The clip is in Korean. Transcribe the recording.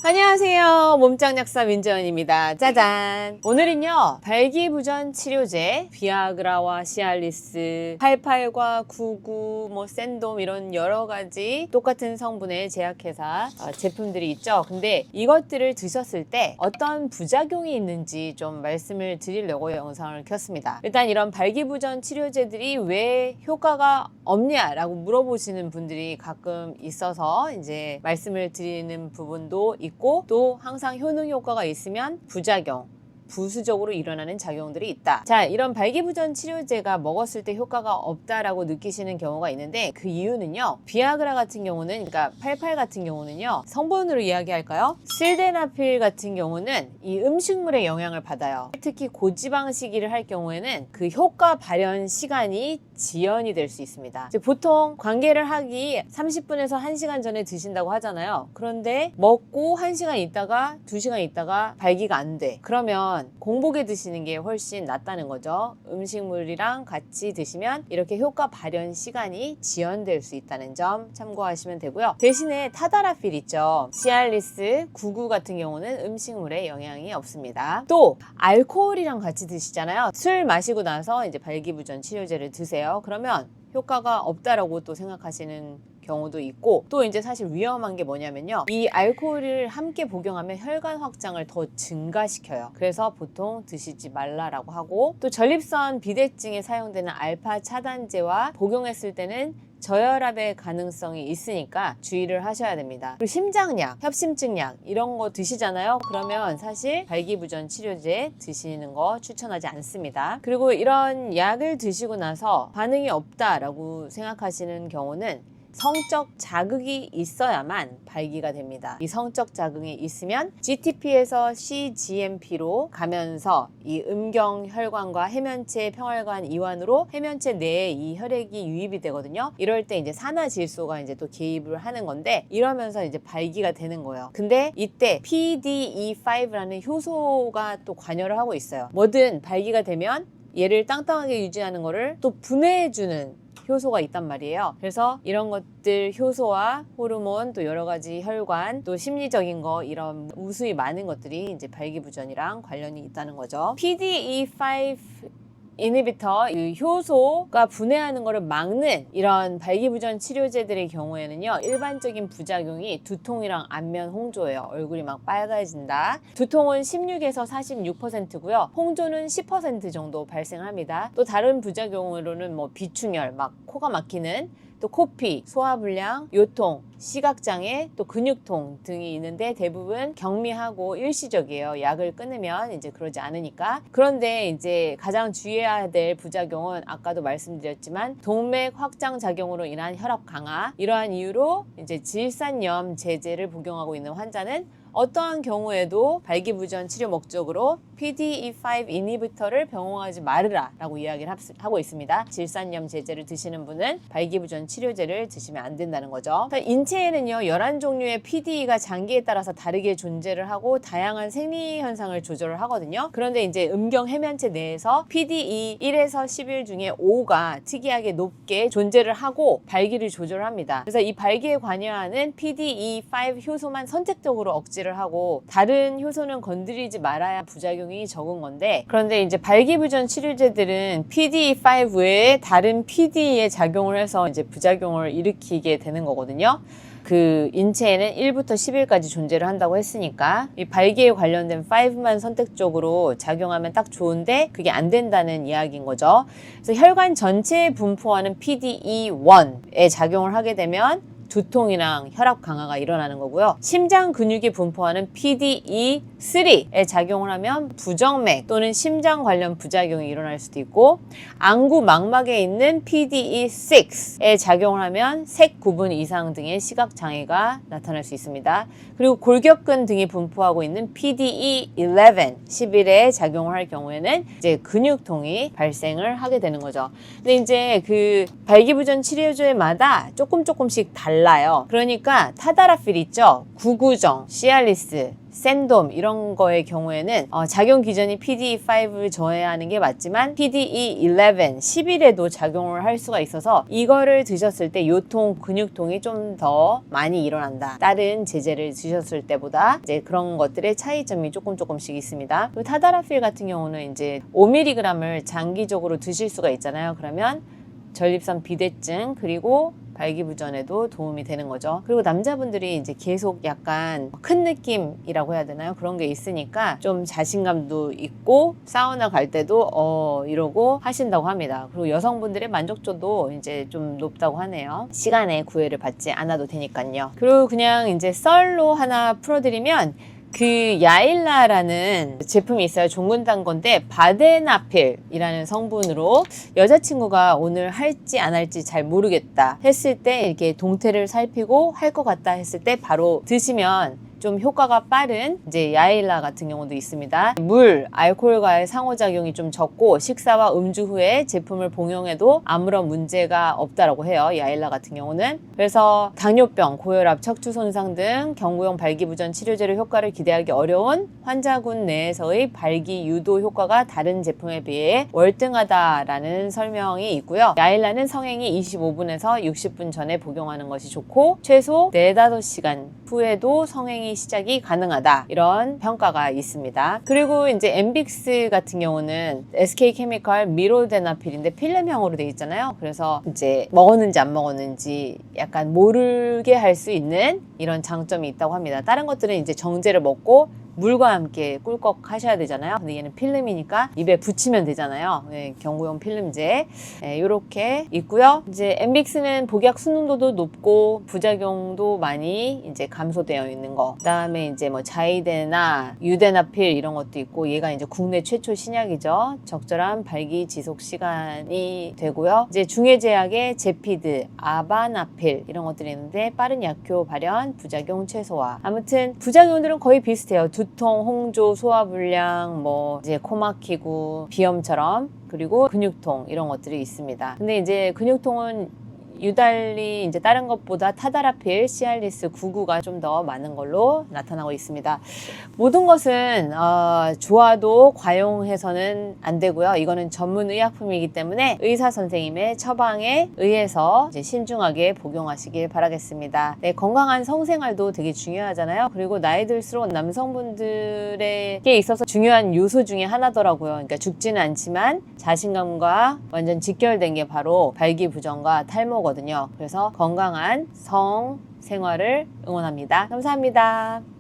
안녕하세요. 몸짱약사 민재원입니다. 짜잔! 오늘은요, 발기부전 치료제, 비아그라와 시알리스, 88과 99, 샌돔 이런 여러 가지 똑같은 성분의 제약회사 제품들이 있죠. 근데 이것들을 드셨을 때 어떤 부작용이 있는지 좀 말씀을 드리려고 영상을 켰습니다. 일단 이런 발기부전 치료제들이 왜 효과가 없냐라고 물어보시는 분들이 가끔 있어서 이제 말씀을 드리는 부분도 있고 또 항상 효능 효과가 있으면 부작용, 부수적으로 일어나는 작용들이 있다. 자, 이런 발기부전 치료제가 먹었을 때 효과가 없다라고 느끼시는 경우가 있는데 그 이유는요. 비아그라 같은 경우는, 그러니까 88 같은 경우는요. 성분으로 이야기할까요? 실데나필 같은 경우는 이 음식물의 영향을 받아요. 특히 고지방식이를 할 경우에는 그 효과 발현 시간이 지연이 될 수 있습니다. 이제 보통 관계를 하기 30분에서 1시간 전에 드신다고 하잖아요. 그런데 먹고 1시간 있다가 2시간 있다가 발기가 안 돼. 그러면 공복에 드시는 게 훨씬 낫다는 거죠. 음식물이랑 같이 드시면 이렇게 효과 발현 시간이 지연될 수 있다는 점 참고하시면 되고요. 대신에 타다라필 있죠. 시알리스, 99 같은 경우는 음식물에 영향이 없습니다. 또 알코올이랑 같이 드시잖아요. 술 마시고 나서 이제 발기부전 치료제를 드세요. 그러면 효과가 없다라고 또 생각하시는 경우도 있고, 또 이제 사실 위험한 게 뭐냐면요. 이 알코올을 함께 복용하면 혈관 확장을 더 증가시켜요. 그래서 보통 드시지 말라라고 하고, 또 전립선 비대증에 사용되는 알파 차단제와 복용했을 때는 저혈압의 가능성이 있으니까 주의를 하셔야 됩니다. 그리고 심장약, 협심증약 이런 거 드시잖아요. 그러면 사실 발기부전 치료제 드시는 거 추천하지 않습니다. 그리고 이런 약을 드시고 나서 반응이 없다라고 생각하시는 경우는 성적 자극이 있어야만 발기가 됩니다. 이 성적 자극이 있으면 GTP에서 CGMP로 가면서 이 음경혈관과 해면체 평혈관 이완으로 해면체 내에 이 혈액이 유입이 되거든요. 이럴 때 이제 산화질소가 이제 또 개입을 하는 건데, 이러면서 이제 발기가 되는 거예요. 근데 이때 PDE5라는 효소가 또 관여를 하고 있어요. 뭐든 발기가 되면 얘를 땅땅하게 유지하는 거를 또 분해해주는 효소가 있단 말이에요. 그래서 이런 것들 효소와 호르몬, 또 여러 가지 혈관, 또 심리적인 거, 이런 우수히 많은 것들이 이제 발기부전이랑 관련이 있다는 거죠. PDE5 이니비터, 이 효소가 분해하는 것을 막는 이런 발기부전 치료제들의 경우에는요, 일반적인 부작용이 두통이랑 안면 홍조예요. 얼굴이 막 빨개진다. 두통은 16에서 46%고요. 홍조는 10% 정도 발생합니다. 또 다른 부작용으로는 비충혈, 막 코가 막히는, 또 코피, 소화불량, 요통, 시각장애, 또 근육통 등이 있는데 대부분 경미하고 일시적이에요. 약을 끊으면 이제 그러지 않으니까. 그런데 이제 가장 주의해야 될 부작용은 아까도 말씀드렸지만 동맥 확장 작용으로 인한 혈압 강화, 이러한 이유로 이제 질산염 제제를 복용하고 있는 환자는 어떠한 경우에도 발기부전 치료 목적으로 PDE5 이니비터를 병용하지 말으라 라고 이야기를 하고 있습니다. 질산염 제제를 드시는 분은 발기부전 치료제를 드시면 안 된다는 거죠. 인체에는요, 11종류의 PDE가 장기에 따라서 다르게 존재를 하고 다양한 생리 현상을 조절을 하거든요. 그런데 이제 음경 해면체 내에서 PDE 1에서 11 중에 5가 특이하게 높게 존재를 하고 발기를 조절합니다. 그래서 이 발기에 관여하는 PDE5 효소만 선택적으로 억제를 하고 다른 효소는 건드리지 말아야 부작용이 적은 건데, 그런데 이제 발기부전 치료제들은 PDE5 외에 다른 PDE에 작용을 해서 이제 부작용을 일으키게 되는 거거든요. 그 인체에는 1부터 10일까지 존재를 한다고 했으니까 이 발기에 관련된 5만 선택적으로 작용하면 딱 좋은데 그게 안 된다는 이야기인 거죠. 그래서 혈관 전체에 분포하는 PDE1에 작용을 하게 되면 두통이랑 혈압 강화가 일어나는 거고요. 심장 근육이 분포하는 PDE3에 작용을 하면 부정맥 또는 심장 관련 부작용이 일어날 수도 있고, 안구 망막에 있는 PDE6에 작용을 하면 색 구분 이상 등의 시각 장애가 나타날 수 있습니다. 그리고 골격근 등이 분포하고 있는 PDE11, 11에 작용을 할 경우에는 이제 근육통이 발생을 하게 되는 거죠. 근데 이제 그 발기부전 치료제마다 조금씩 달라요. 달라요. 그러니까 타다라필 있죠? 구구정, 시알리스, 샌돔 이런 거의 경우에는 작용 기전이 PDE5를 저해야 하는 게 맞지만 PDE11, 11에도 작용을 할 수가 있어서 이거를 드셨을 때 요통, 근육통이 좀 더 많이 일어난다. 다른 제제를 드셨을 때보다 이제 그런 것들의 차이점이 조금씩 있습니다. 그리고 타다라필 같은 경우는 이제 5mg을 장기적으로 드실 수가 있잖아요. 그러면 전립선 비대증 그리고 발기부전에도 도움이 되는 거죠. 그리고 남자분들이 이제 계속 약간 큰 느낌이라고 해야 되나요? 그런 게 있으니까 좀 자신감도 있고 사우나 갈 때도 이러고 하신다고 합니다. 그리고 여성분들의 만족도도 이제 좀 높다고 하네요. 시간에 구애를 받지 않아도 되니까요. 그리고 그냥 이제 썰로 하나 풀어드리면 그 야일라라는 제품이 있어요. 종근당 건데 바데나필이라는 성분으로 여자친구가 오늘 할지 안 할지 잘 모르겠다 했을 때 이렇게 동태를 살피고 할 것 같다 했을 때 바로 드시면 좀 효과가 빠른 이제 야일라 같은 경우도 있습니다. 물, 알코올과의 상호작용이 좀 적고 식사와 음주 후에 제품을 복용해도 아무런 문제가 없다라고 해요. 야일라 같은 경우는. 그래서 당뇨병, 고혈압, 척추 손상 등 경구용 발기부전 치료제로 효과를 기대하기 어려운 환자군 내에서의 발기 유도 효과가 다른 제품에 비해 월등하다라는 설명이 있고요. 야일라는 성행이 25분에서 60분 전에 복용하는 것이 좋고 최소 4-5시간 후에도 성행이 시작이 가능하다 이런 평가가 있습니다. 그리고 이제 엠빅스 같은 경우는 SK케미컬 미로데나필인데 필름형으로 되어 있잖아요. 그래서 이제 먹었는지 안 먹었는지 약간 모르게 할 수 있는 이런 장점이 있다고 합니다. 다른 것들은 이제 정제를 먹고 물과 함께 꿀꺽 하셔야 되잖아요. 근데 얘는 필름이니까 입에 붙이면 되잖아요. 네, 경구용 필름제 이렇게 있고요. 이제 엠빅스는 복약 순응도도 높고 부작용도 많이 이제 감소되어 있는 거. 그다음에 이제 뭐 자이데나 유데나필 이런 것도 있고 얘가 이제 국내 최초 신약이죠. 적절한 발기 지속 시간이 되고요. 이제 중해제약의 제피드, 아바나필 이런 것들이 있는데 빠른 약효 발현, 부작용 최소화. 아무튼 부작용들은 거의 비슷해요. 두통, 홍조, 소화불량, 뭐 이제 코 막히고 비염처럼 그리고 근육통 이런 것들이 있습니다. 근데 이제 근육통은 유달리 이제 다른 것보다 타다라필, 시알리스, 구구가 좀 더 많은 걸로 나타나고 있습니다. 모든 것은 좋아도 과용해서는 안 되고요. 이거는 전문 의약품이기 때문에 의사 선생님의 처방에 의해서 이제 신중하게 복용하시길 바라겠습니다. 네, 건강한 성생활도 되게 중요하잖아요. 그리고 나이 들수록 남성분들에게 있어서 중요한 요소 중에 하나더라고요. 그러니까 죽지는 않지만 자신감과 완전 직결된 게 바로 발기부전과 탈모거든요. 그래서 건강한 성 생활을 응원합니다. 감사합니다.